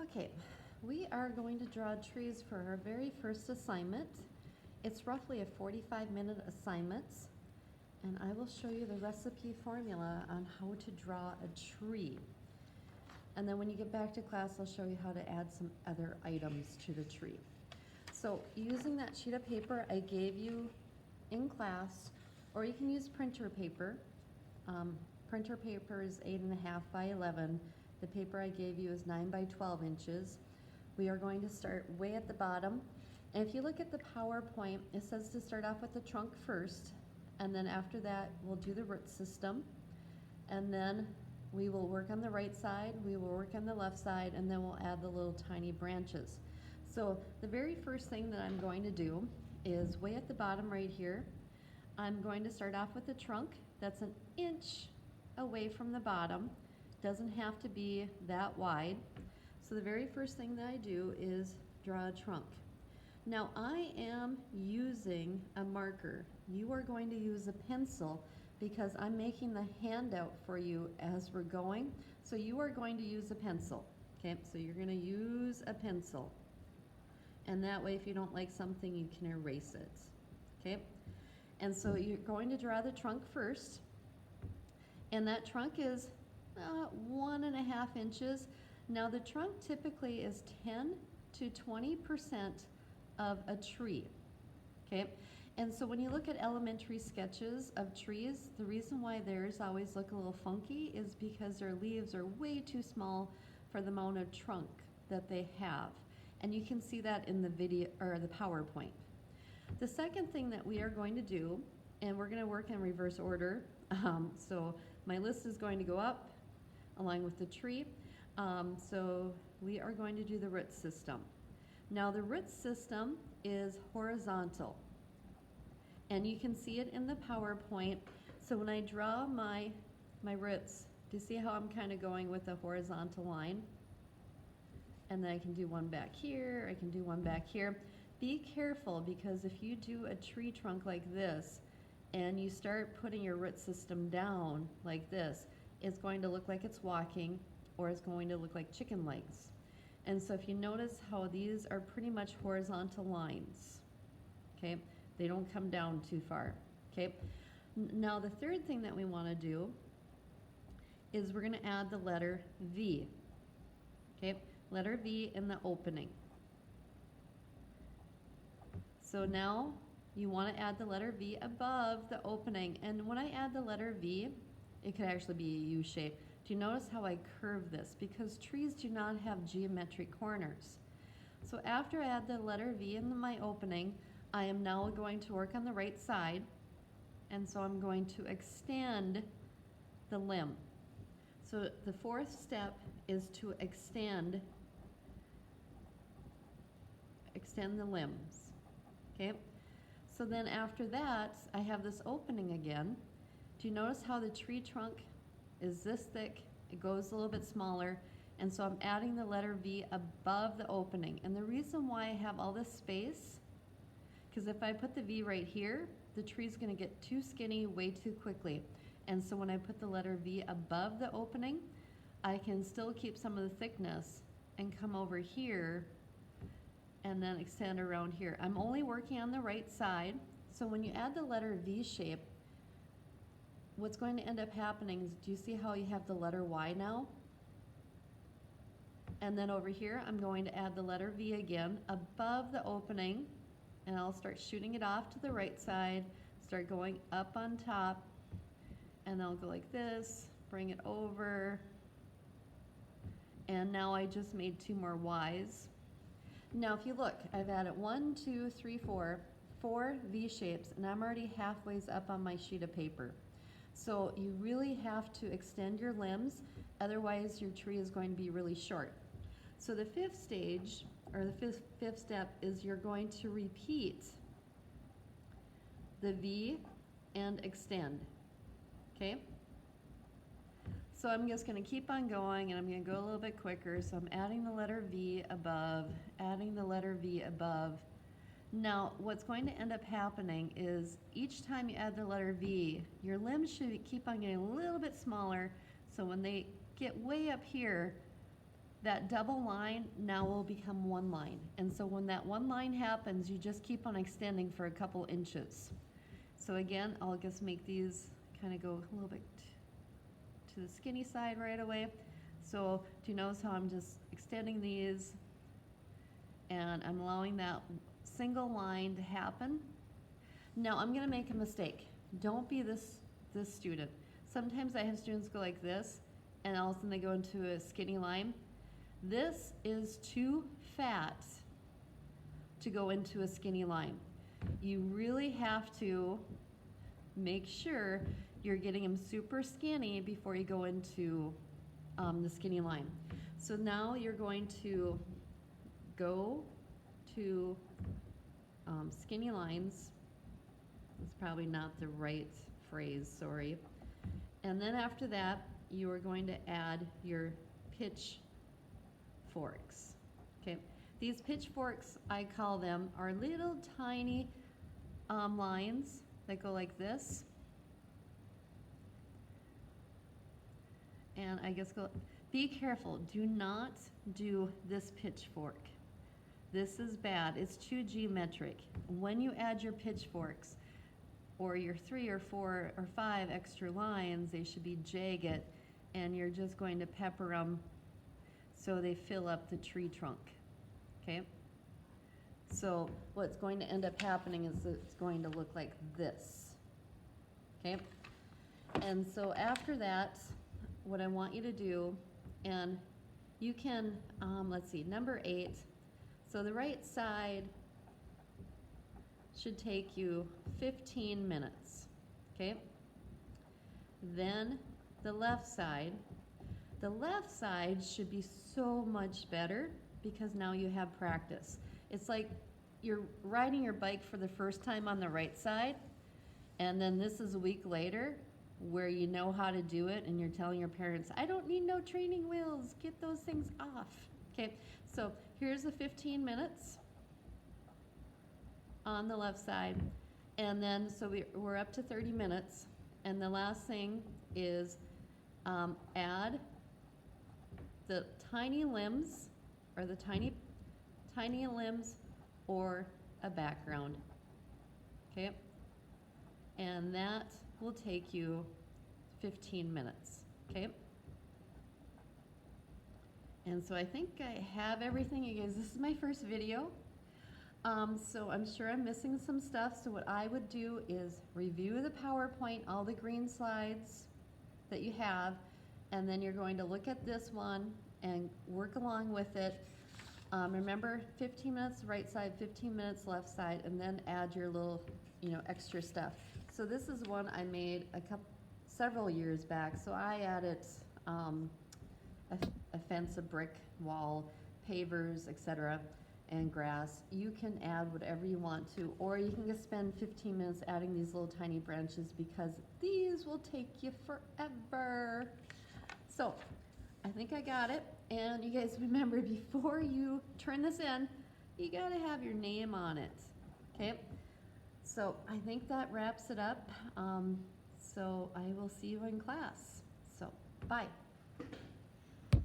Okay, we are going to draw trees for our very first assignment. It's roughly a 45-minute assignment, and I will show you the recipe formula on how to draw a tree. And then when you get back to class, I'll show you how to add some other items to the tree. So using that sheet of paper I gave you in class, or you can use printer paper. Printer paper is 8.5 by 11. The paper I gave you is 9 by 12 inches. We are going to start way at the bottom. And if you look at the PowerPoint, it says to start off with the trunk first, and then after that, we'll do the root system. And then we will work on the right side, we will work on the left side, and then we'll add the little tiny branches. So the very first thing that I'm going to do is way at the bottom right here, I'm going to start off with the trunk that's 1 inch away from the bottom. Doesn't have to be that wide. So the very first thing that I do is draw a trunk. Now I am using a marker. You are going to use a pencil because I'm making the handout for you as we're going. So you are going to use a pencil. Okay, so you're going to use a pencil. And that way if you don't like something, you can erase it. Okay, and so you're going to draw the trunk first. And that trunk is 1.5 inches. Now the trunk typically is 10 to 20% of a tree, okay? And so when you look at elementary sketches of trees, the reason why theirs always look a little funky is because their leaves are way too small for the amount of trunk that they have. And you can see that in the video or the PowerPoint. The second thing that we are going to do, and we're going to work in reverse order, so my list is going to go up along with the tree. So we are going to do the root system. Now the root system is horizontal, and you can see it in the PowerPoint. So when I draw my roots, do you see how I'm kind of going with a horizontal line? And then I can do one back here, I can do one back here. Be careful, because if you do a tree trunk like this and you start putting your root system down like this, it's going to look like it's walking, or it's going to look like chicken legs. And so if you notice how these are pretty much horizontal lines, okay? They don't come down too far, okay? Now the third thing that we want to do is we're going to add the letter V, okay? Letter V in the opening. So now you want to add the letter V above the opening. And when I add the letter V, it could actually be a U shape. Do you notice how I curve this? Because trees do not have geometric corners. So after I add the letter V in my opening, I am now going to work on the right side. And so I'm going to extend the limb. So the fourth step is to extend the limbs. Okay? So then after that, I have this opening again. Do you notice how the tree trunk is this thick? It goes a little bit smaller. And so I'm adding the letter V above the opening. And the reason why I have all this space, because if I put the V right here, the tree's going to get too skinny way too quickly. And so when I put the letter V above the opening, I can still keep some of the thickness and come over here and then extend around here. I'm only working on the right side. So when you add the letter V shape, what's going to end up happening is, do you see how you have the letter Y now? And then over here, I'm going to add the letter V again above the opening, and I'll start shooting it off to the right side, start going up on top, and I'll go like this, bring it over, and now I just made 2 more Ys. Now if you look, I've added 1, 2, 3, 4 V shapes, and I'm already halfway up on my sheet of paper. So you really have to extend your limbs, otherwise your tree is going to be really short. So the fifth stage, or the fifth step, is you're going to repeat the V and extend, okay? So I'm just going to keep on going, and I'm going to go a little bit quicker. So I'm adding the letter V above, adding the letter V above. Now, what's going to end up happening is each time you add the letter V, your limbs should keep on getting a little bit smaller, so when they get way up here, that double line now will become one line. And so when that one line happens, you just keep on extending for a couple inches. So again, I'll just make these kind of go a little bit to the skinny side right away. So do you notice how I'm just extending these and I'm allowing that single line to happen? Now I'm gonna make a mistake. Don't be this student. Sometimes I have students go like this and all of a sudden they go into a skinny line. This is too fat to go into a skinny line. You really have to make sure you're getting them super skinny before you go into the skinny line. So now you're going to go to skinny lines. That's probably not the right phrase, sorry. And then after that, you are going to add your pitch forks. Okay, these pitchforks, I call them, are little tiny lines that go like this. And I guess be careful, do not do this pitchfork. This is bad, it's too geometric. When you add your pitchforks, or your 3 or 4 or 5 extra lines, they should be jagged, and you're just going to pepper them so they fill up the tree trunk, okay? So what's going to end up happening is it's going to look like this, okay? And so after that, what I want you to do, and you can, let's see, number 8, so the right side should take you 15 minutes, okay? Then the left side should be so much better because now you have practice. It's like you're riding your bike for the first time on the right side, and then this is a week later where you know how to do it and you're telling your parents, I don't need no training wheels, get those things off. Okay, so here's the 15 minutes on the left side, and then so we're up to 30 minutes, and the last thing is add the tiny limbs, or the tiny limbs, or a background, okay? And that will take you 15 minutes, okay? And so I think I have everything, you guys. This is my first video, so I'm sure I'm missing some stuff. So what I would do is review the PowerPoint, all the green slides that you have, and then you're going to look at this one and work along with it. Remember, 15 minutes right side, 15 minutes left side, and then add your little, extra stuff. So this is one I made several years back. So I added a fence, a brick wall, pavers, etc., and grass. You can add whatever you want to, or you can just spend 15 minutes adding these little tiny branches because these will take you forever. So I think I got it. And you guys remember, before you turn this in, you gotta have your name on it, okay? So I think that wraps it up. So I will see you in class. So bye.